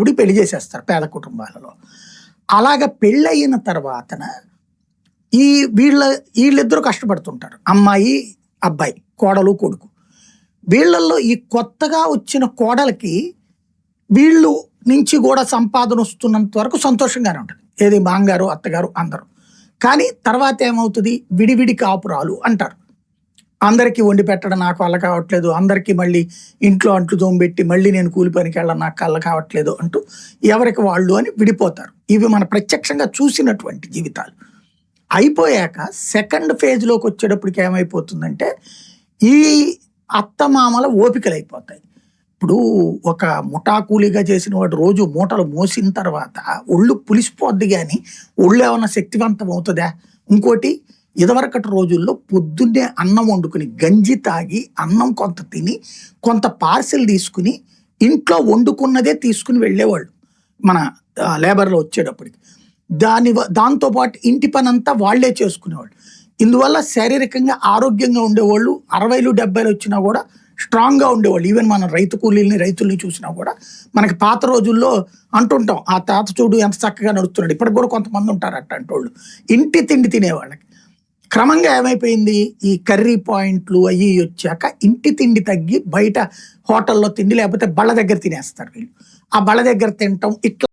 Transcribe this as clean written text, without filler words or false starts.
ఇప్పుడు పెళ్లి చేసేస్తారు పేద కుటుంబాలలో. అలాగ పెళ్ళయిన తర్వాతన ఈ వీళ్ళిద్దరూ కష్టపడుతుంటారు. అమ్మాయి, అబ్బాయి, కోడలు, కొడుకు. వీళ్ళల్లో ఈ కొత్తగా వచ్చిన కోడలికి వీళ్ళు నుంచి కూడా సంపాదన వస్తున్నంత వరకు సంతోషంగానే ఉంటుంది. ఏది మాంగారు, అత్తగారు అందరూ. కానీ తర్వాత ఏమవుతుంది, విడివిడి కాపురాలు అంటారు. అందరికీ వండి పెట్టడం నాకు వల్ల కావట్లేదు, అందరికీ మళ్ళీ ఇంట్లో అంట్లు తోమబెట్టి మళ్ళీ నేను కూలి పనికి వెళ్ళడం నాకు కళ్ళ కావట్లేదు అంటూ ఎవరికి వాళ్ళు అని విడిపోతారు. ఇవి మన ప్రత్యక్షంగా చూసినటువంటి జీవితాలు. అయిపోయాక సెకండ్ ఫేజ్లోకి వచ్చేటప్పటికి ఏమైపోతుందంటే ఈ అత్తమామల ఓపికలు అయిపోతాయి. ఇప్పుడు ఒక ముఠా కూలీగా చేసిన వాడు రోజు మూటలు మోసిన తర్వాత ఒళ్ళు పులిసిపోద్ది, కానీ ఒళ్ళు ఏమన్నా శక్తివంతం అవుతుందా? ఇంకోటి, ఇదివరకటి రోజుల్లో పొద్దున్నే అన్నం వండుకుని గంజి తాగి అన్నం కొంత తిని కొంత పార్సిల్ తీసుకుని ఇంట్లో వండుకున్నదే తీసుకుని వెళ్ళేవాళ్ళు మన లేబర్లో వచ్చేటప్పటికి. దాంతోపాటు ఇంటి పని అంతా వాళ్లే చేసుకునేవాళ్ళు. ఇందువల్ల శారీరకంగా ఆరోగ్యంగా ఉండేవాళ్ళు. 60లు 70లు వచ్చినా కూడా స్ట్రాంగ్గా ఉండేవాళ్ళు. ఈవెన్ మనం రైతుల్ని చూసినా కూడా మనకి పాత రోజుల్లో అంటుంటాం, ఆ తాత చూడు ఎంత చక్కగా నడుస్తున్నాడు. ఇప్పటికి కూడా కొంతమంది ఉంటారు అట్లాంటి వాళ్ళు. ఇంటి తిండి తినేవాళ్ళకి. క్రమంగా ఏమైపోయింది, ఈ కర్రీ పాయింట్లు అవి వచ్చాక ఇంటి తిండి తగ్గి బయట హోటల్లో తిండి లేకపోతే బళ్ళ దగ్గర తినేస్తారు వీళ్ళు. ఆ బళ్ళ దగ్గర తినటం ఇట్లా